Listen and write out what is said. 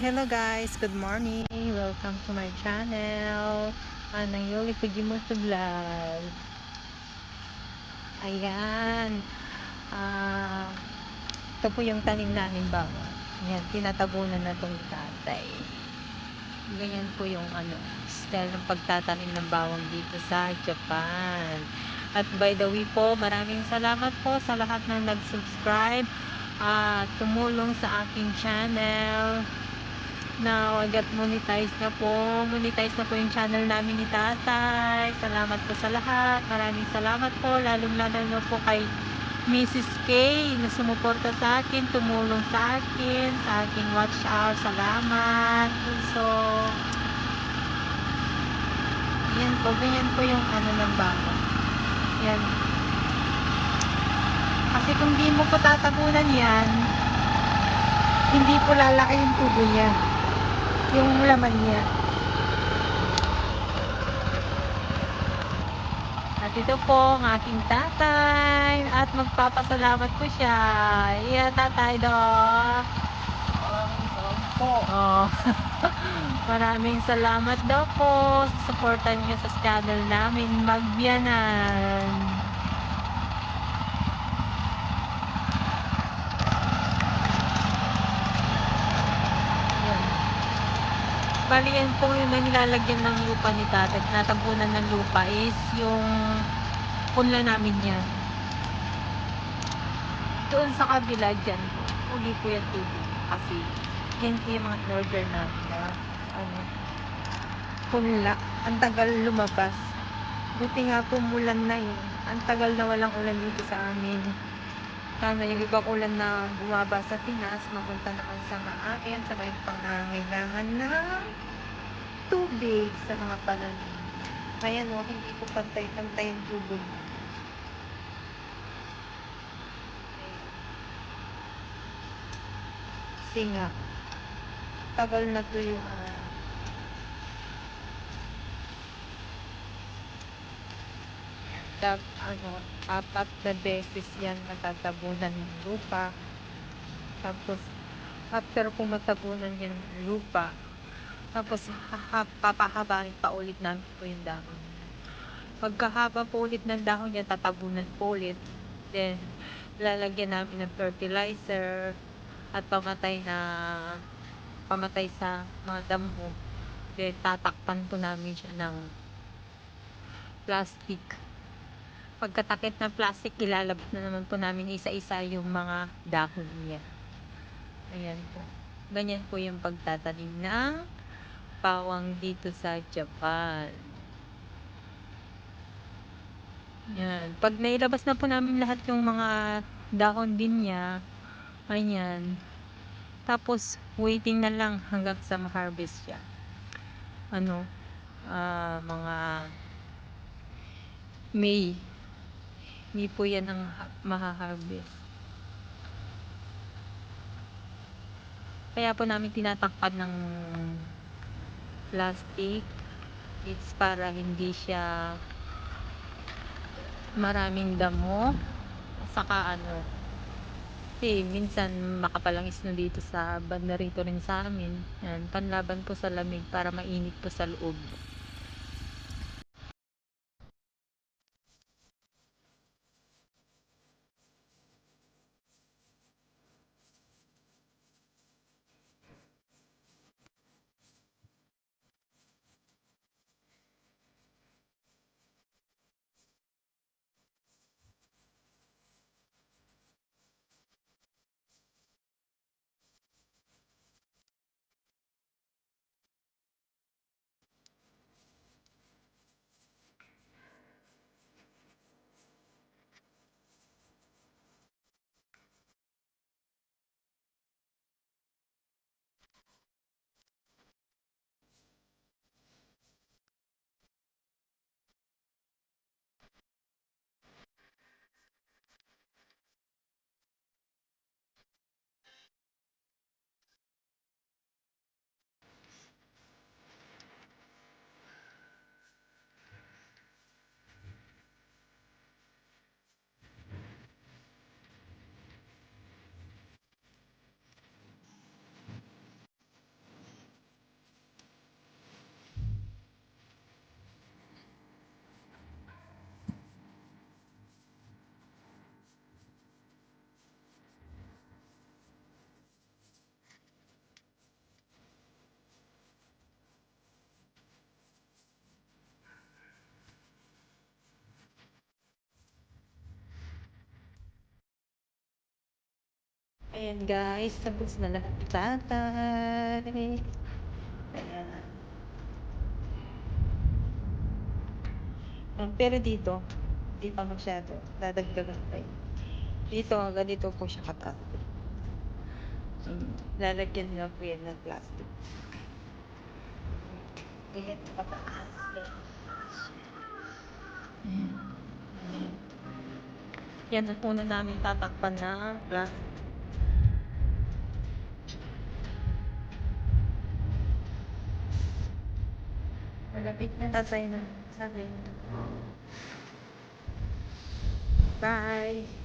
Hello guys, good morning. Welcome to my channel. Anang Yoli Fujimoto Vlog. Ayan. Ah, ito po yung tanim namin bawang. Ayan, tinatabunan na tong tatay. Ganyan po yung style ng pagtatanim ng bawang dito sa Japan. At by the way po, maraming salamat po sa lahat ng nag-subscribe at tumulong sa aking channel. Now, get monetize na po. Monetize na po yung channel namin ni Tatay. Salamat po sa lahat. Maraming salamat po. Lalong-lalo na po kay Mrs. K na sumuporta sa akin, tumulong sa aking watch hour. Salamat. So, yan po. Ganyan po yung ng bawang. Yan. Kasi kung di mo po tatabunan yan, hindi po lalaki yung tubo niya. Yung laman niya. At ito po ang aking tatay. At magpapasalamat po siya. Yeah, tatay daw. Oh. Maraming salamat daw po sa suportan niyo sa channel namin, Magbiyanan. Yan. Bali yan po yung nilalagyan ng lupa ni tatay. Tinatabunan ng lupa is yung punla namin yan. Doon sa kabila dyan po. Uli po yung tubig. Kasi yan po yung mga in-order namin na punla. Ang tagal lumabas. Buti nga po mulan na yun. Ang tagal na walang ulan dito sa amin. Sana yung ibang ulan na bumaba sa Pinas, mapunta naman sa amin sa may pangangailangan ng tubig sa mga pananim. Ayan o, hindi ko pantay-pantay yung tubig. Kasi nga, tagal na to yung apat na beses yan matatabunan ng lupa. Tapos, after po matabunan yan ng lupa, tapos papahabain pa ulit namin po yung dahon. Pagkahaba po ulit ng dahon yan, tatabunan po ulit. Then, lalagyan namin ng fertilizer at pamatay sa mga damo. Then, tatakpan po namin siya ng plastic. Pagkatakip ng plastic, ilalabas na naman po namin isa-isa yung mga dahon niya. Ayan po. Ganyan po yung pagtatanim ng bawang dito sa Japan. Yan. Pag nailabas na po namin lahat yung mga dahon din niya, ayan. Tapos, waiting na lang hanggang sa ma-harvest siya. Mga May. May po yan ang maha-harvest. Kaya po namin tinatakpan ng plastic. It's para hindi siya maraming damo. Saka kasi minsan makapalang snow dito sa banda rito rin sa amin. Yan, panlaban po sa lamig para mainit po sa loob. Ayan guys, tapos na lahat tatay. Ayan. Pero dito, hindi pa masyado. Dadagdagan pa yun. Dito, ganito po siya kataas. Lalagyan lang po yan ng plastic. Ganyan kataas. Ayan. Yan ang una namin tatakpan na plastic. Malapit na tatay na. Sabi. Bye!